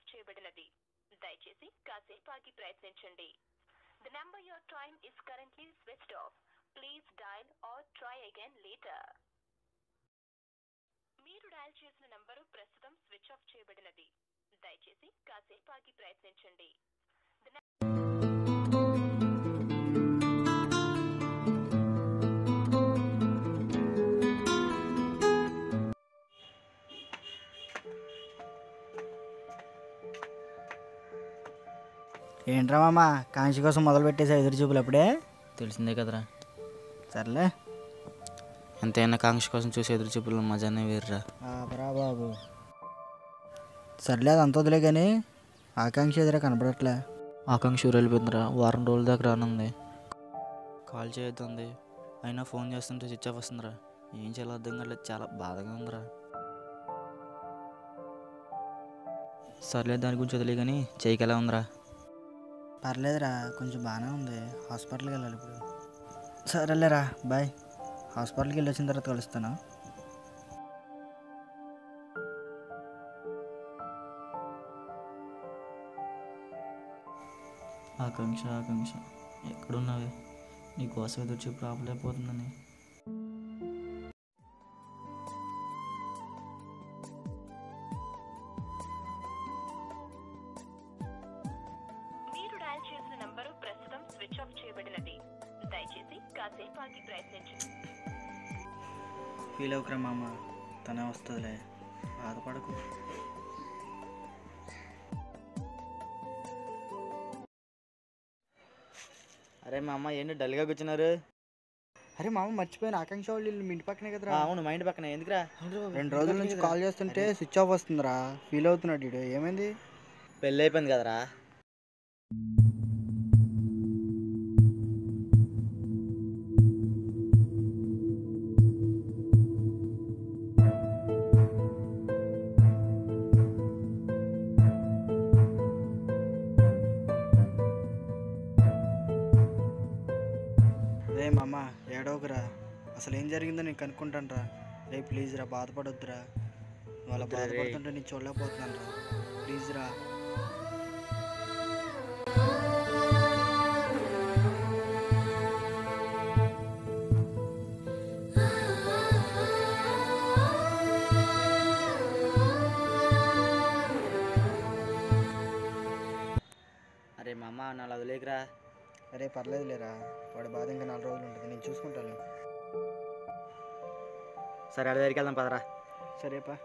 Of చేయబడినది. దయచేసి కాసేపు ఆగి ప్రయత్నించండి. The number you're trying is currently switched off. Please dial or try again later. మీరు డయల్ చేసిన నంబరు ప్రస్తుతం స్విచ్ ఆఫ్ చేయబడినది. దయచేసి కాసేపు ఆగి ప్రయత్నించండి. ఏంట్రా మామ కాంక్ష కోసం మొదలు పెట్టేసా ఎదురు చూపులు అప్పుడే? తెలిసిందే కదరా. సర్లే, ఎంతైనా కాంక్ష కోసం చూసి ఎదురు చూపులు మజానే వేర్రా. బరా బాబు. సర్లే, అది అంత వదిలే కానీ ఆకాంక్ష ఎదురే కనపడట్లే. ఆకాంక్ష ఊరు వెళ్ళిపోతుందిరా. వారం రోజుల దాకా రానుంది. కాల్ చేయొద్దంది, అయినా ఫోన్ చేస్తుంటే స్విచ్ ఆఫ్ వస్తుందిరా. ఏం చేయాలో అర్థం కావట్లేదు, చాలా బాధగా ఉందిరా. సర్లే, దాని గురించి వదిలే కానీ చేయకి ఎలా ఉందిరా? పర్లేదురా, కొంచెం బాగానే ఉంది. హాస్పిటల్కి వెళ్ళాలి ఇప్పుడు. సరేలేరా, బాయ్. హాస్పిటల్కి వెళ్ళి వచ్చిన తర్వాత కలుస్తాను. ఆకాంక్ష ఆకాంక్ష ఎక్కడున్నావే? నీకోసం ఎదురు చూపు రావలేకపోతుందని. మీరు డయల్ చేసిన నంబరు ప్రస్తుతం స్విచ్ ఆఫ్ చేయబడినది. దయచేసి కాసేపు ఆగి ప్రయత్నించండి. ఫీల్ అవుకురా మామ, తనే వస్తుందిలే, బాధపడకు. అరే మా అమ్మ ఏంటి డల్గా కూర్చున్నారు? అరే మామ, మర్చిపోయిన ఆకాంక్ష వాళ్ళు ఇల్లు మీ ఇంటి పక్కనే కదరా? అవును, మా ఇంటి పక్కన. ఎందుకురా? 2 రోజుల నుంచి కాల్ చేస్తుంటే స్విచ్ ఆఫ్ వస్తుందిరా. ఫీల్ అవుతున్నాడు వీడు. ఏమైంది? పెళ్ళి అయిపోయింది కదరా. రే మామ, ఏడవకురా. అసలు ఏం జరిగిందో నేను కనుక్కుంటాను రా. రే ప్లీజ్ రా, బాధపడొద్దురా. వాళ్ళ బాధపడుతుంటే నేను చూడలేకపోతున్నాను రా. ప్లీజ్ రా. అరే మా అమ్మ నాలుగు వదిలేకరా. అరే పర్లేదులేరా, వాడి బాధ ఇంకా 4 రోజులు ఉంటుంది, నేను చూసుకుంటాను. సరే, అడి దగ్గరికి వెళ్దాం పదరా. సరేపా.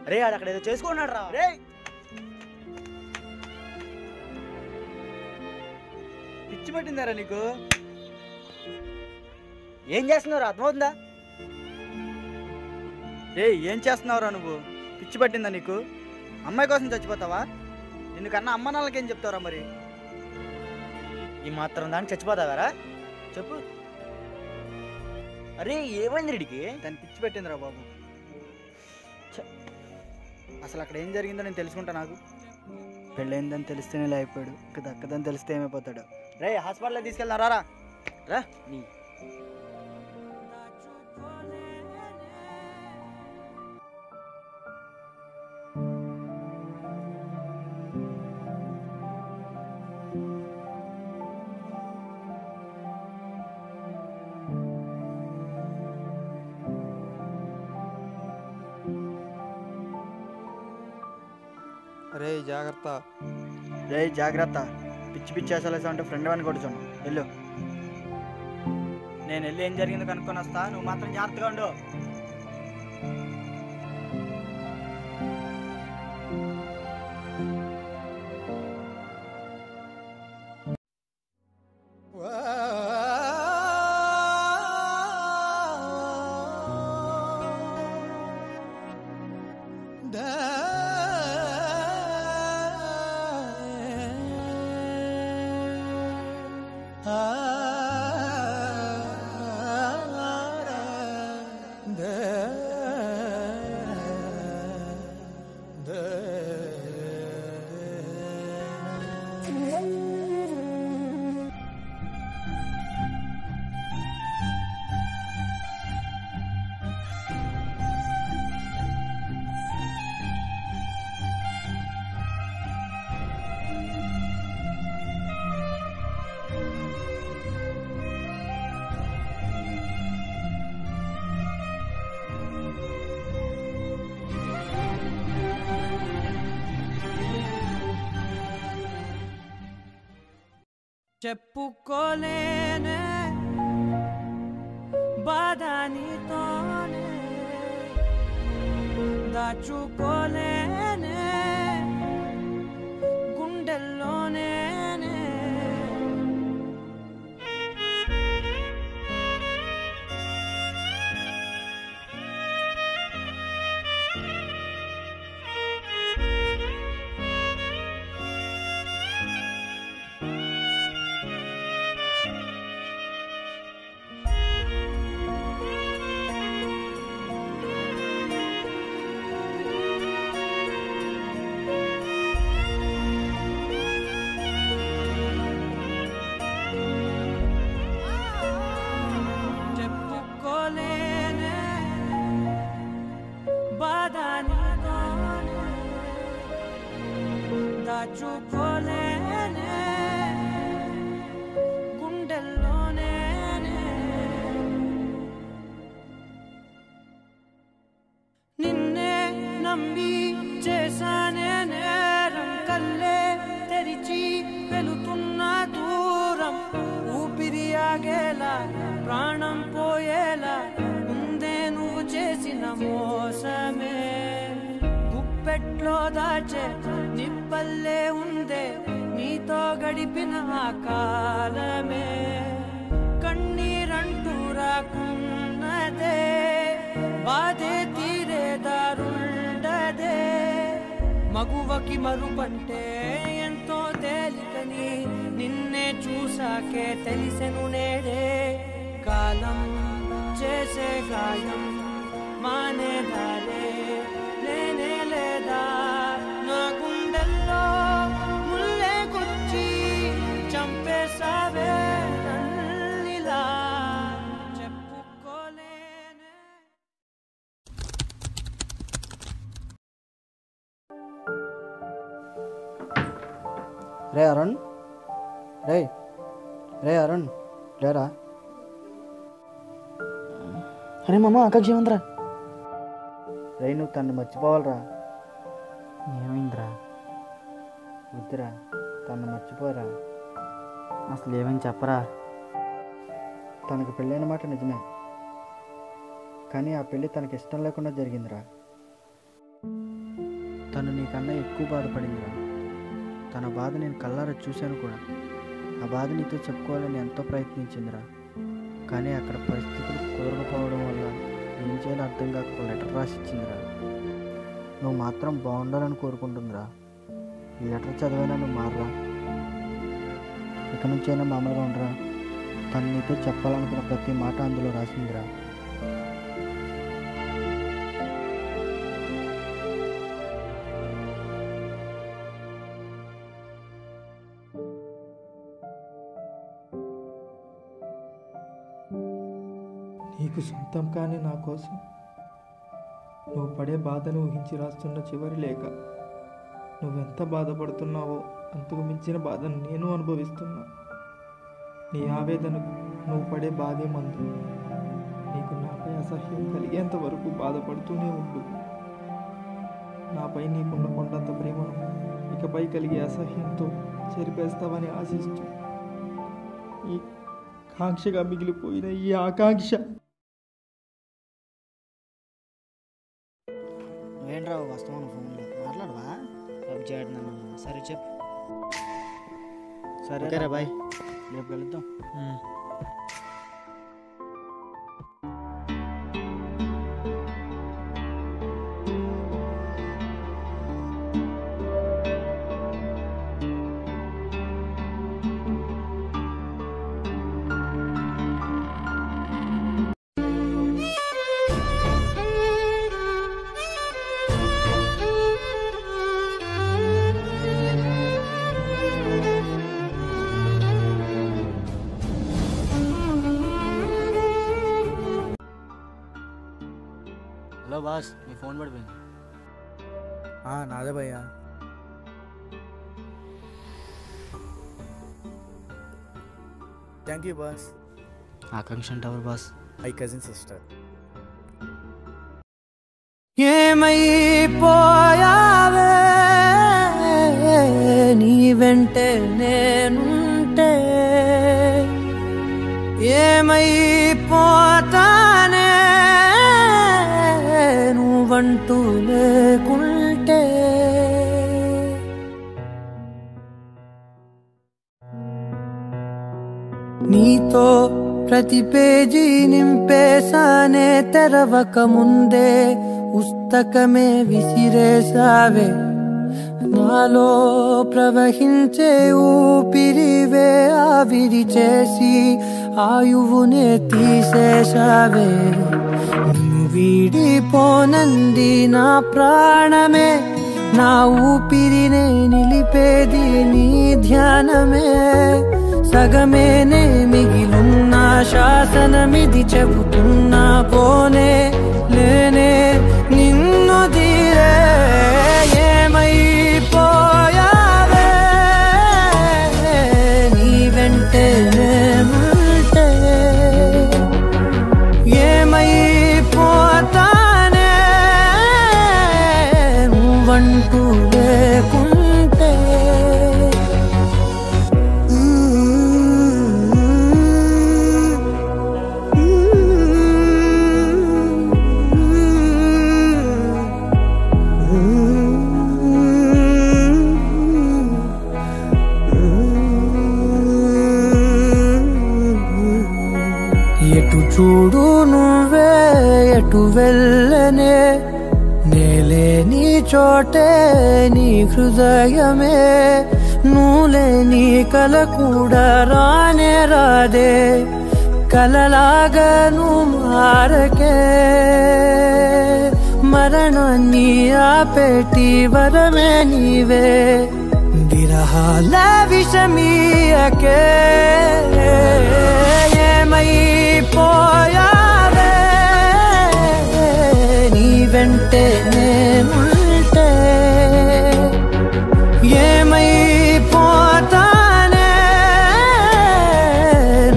అరే ఆడు అక్కడ ఏదో చేసుకున్నాడు రా. రే పిచ్చి పట్టిందారా నీకు? ఏం చేస్తున్నావు? అర్థమవుతుందా? రే ఏం చేస్తున్నావురా నువ్వు? పిచ్చి పట్టిందా నీకు? అమ్మాయి కోసం చచ్చిపోతావా? ఎందుకన్నా అమ్మ నాన్నలకేం చెప్తావురా మరి? ఈ మాత్రం దానికి చచ్చిపోతావారా? చెప్పు. అరే ఏమైంది వీడికి? దాన్ని పిచ్చి పెట్టిందిరా బాబు. అసలు అక్కడ ఏం జరిగిందో నేను తెలుసుకుంటా. నాకు పెళ్ళైందని తెలిస్తేనే ఇలా అయిపోయాడు, ఇక దక్కదని తెలిస్తే ఏమైపోతాడు. రే హాస్పిటల్లో తీసుకెళ్దాం రారా. రా నీ రే జాగ్రత్త, రే జాగ్రత్త. పిచ్చి పిచ్చి అసలు అంటే ఫ్రెండ్ అని కొడుచాను. వెళ్ళు. నేను వెళ్ళి ఏం జరిగిందో కనుక్కొని వస్తా, నువ్వు మాత్రం జాగ్రత్తగా ఉండు. చెప్పుకోలేనే బాధ నీతోనే, దాచుకోలేనే గుండెల్లోనే. దాచుకోలేనే గుండెల్లోనే. నిన్నే నమ్మి చేశానే నేరం, కల్లే తెరిచి వెళుతున్న దూరం, ఊపిరి ఆగేలా ప్రాణం పోయేలా ముందే నువ్వు చేసిన మోసమే. గుప్పెట్లో దాచే నిప్పల్లే ఉందే నీతో గడిపిన ఆ కాలమే. కన్నీరంటూ రాకున్నదే, బాధే తీరే దారుండదే. మగువకి మరుపంటే ఎంతో తేలికని నిన్నే చూసాకే తెలిసెను నేడే. కాలం చేసే గాయం మానేదారే లేనే లేదా, నా గుండెల్లో ముల్లే గుచ్చి చంపేసావే నన్నిలా. చెప్పుకోలేనే. రే అరుణ్, రే రే అరుణ్, లేరా? అరే మామ, ఆకాక్ష ఏమందిరా? రే నువ్వు తను మర్చిపోవాలరా. ఏమైందిరా? వద్దురా, తను మర్చిపోరా. అసలు ఏమైంది చెప్పరా? తనకు పెళ్ళైన మాట నిజమే, కానీ ఆ పెళ్ళి తనకి ఇష్టం లేకుండా జరిగిందిరా. తను నీకన్నా ఎక్కువ బాధపడిందిరా. తన బాధ నేను కళ్ళారా చూశాను కూడా. ఆ బాధ నీతో చెప్పుకోవాలని ఎంతో ప్రయత్నించిందిరా. కానీ అక్కడ పరిస్థితులు కుదరకపోవడం వల్ల ఏం చేయాలో అర్థం కాక ఒక లెటర్ రాసి ఇచ్చిందిరా. నువ్వు మాత్రం బాగుండాలని కోరుకుంటుందిరా. ఈ లెటర్ చదివైనా నువ్వు మారరా. ఇక నుంచైనా మామూలుగా ఉండరా. తను నీతో చెప్పాలనుకున్న ప్రతి మాట అందులో రాసిందిరా. నీకు సొంతం కానీ నా కోసం నువ్వు పడే బాధను ఊహించి రాస్తున్న చివరి లేఖ. నువ్వెంత బాధపడుతున్నావో అంతకు మించిన బాధను నేను అనుభవిస్తున్నా. నీ ఆవేదనకు నువ్వు పడే బాధే మందు. నీకు నాపై అసహ్యం కలిగేంత వరకు బాధపడుతూనే ఉండు. నాపై నీకున్న కొండంత ప్రేమను ఇకపై కలిగే అసహ్యంతో చెరిపేస్తావని ఆశిస్తూ ఈ కాంక్షగా మిగిలిపోయిన ఈ ఆకాంక్ష ఏంట్రా వస్తామని ఫోన్లో మాట్లాడవా లవ్ చేయడం సరే చెప్పు సరే బాయ్ రేపు కలుద్దాం హలో బాస్ మీ ఫోన్ పడిపోయింది. నాదే భయ్యా. Thank you boss. ఆకాంక్ష అంటే ఎవరు బాస్? My cousin sister. ఏమైపోయావే నీ వెంటే నేనుంటే ఏమైపోతానే నువ్వంటూ లేకుంటే. నీతో ప్రతి పేజీ నింపేసానే తెరవక ముందే పుస్తకమే విసిరేసావే. నాలో ప్రవహించే ఊపిరివే ఆవిరి చేసి ఆయువునే తీసేసావే. నిన్ను వీడిపోనంది నా ప్రాణమే, నా ఊపిరినే నిలిపేది నీ ధ్యానమే. సగమేనే మిగిలున్న శాసనమిది చెబుతున్నా పోనే లేనే నిన్ను తీరే. ఏమైపోయావే నీ వెంటే నేనుంటే ఏమైపోతానే నువ్వంటూ లేకుంటే. ఎటు చూడు నువ్వే ఎటు వెళ్ళనే, నేలే నీ చోటే నీ హృదయమే. నువ్వులే నీ కల కూడా రానే రాదే, కలలాగా నువ్వు మారకే. మరణాన్ని ఆపేటి వరమే నీవే, విరహాల విషమీయకే. ఏమైపోయావే నీ వెంటే నేనుంటే ఏమైపోతానే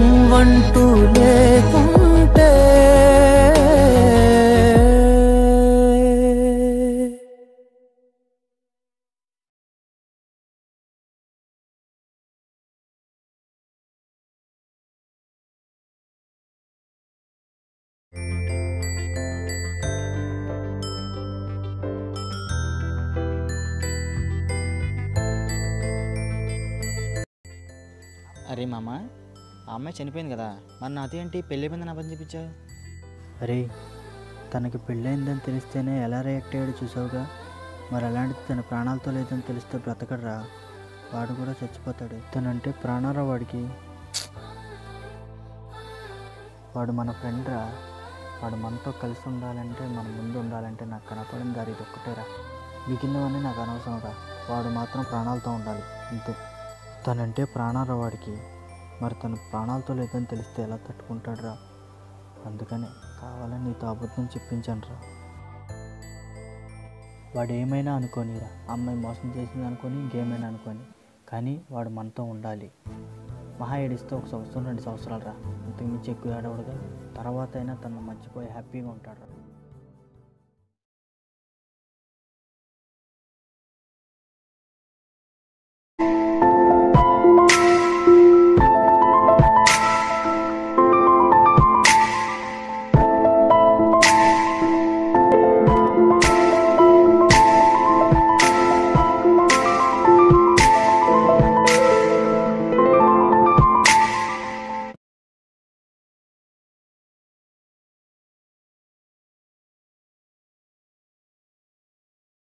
నువ్వంటూ లేకుంటే. అరే మామ, ఆ అమ్మాయి చనిపోయింది కదా, మరి నాతో ఏంటి పెళ్ళి అయిపోయిందని అబద్ధం చెప్పించావు? అరే తనకి పెళ్ళైందని తెలిస్తేనే ఎలా రియాక్ట్ అయ్యాడు చూసావుగా. మరి అలాంటిది తన ప్రాణాలతో లేదని తెలిస్తే బ్రతకడరా, వాడు కూడా చచ్చిపోతాడు. తనంటే ప్రాణారా వాడికి. వాడు మన ఫ్రెండ్ రా, వాడు మనతో కలిసి ఉండాలంటే మన ముందు ఉండాలంటే నాకు కనపడిన దారి ఇది ఒక్కటేరా. మిగిలినవన్నీ నాకు అనవసరం రా, వాడు మాత్రం ప్రాణాలతో ఉండాలి అంతే. తనంటే ప్రాణారా వాడికి, మరి తన ప్రాణాలతో లేదని తెలిస్తే ఎలా తట్టుకుంటాడు రా. అందుకనే కావాలని నీతో అబద్ధం చెప్పించాను రా. వాడు ఏమైనా అనుకోనిరా, అమ్మాయి మోసం చేసింది అనుకొని ఇంకేమైనా అనుకొని, కానీ వాడు మనతో ఉండాలి. మహా ఏడిస్తే 1 సంవత్సరం 2 సంవత్సరాలు రా, అంతకుమించి ఎక్కువ ఏడవడుగా. తర్వాత అయినా తను మర్చిపోయి హ్యాపీగా ఉంటాడు రా.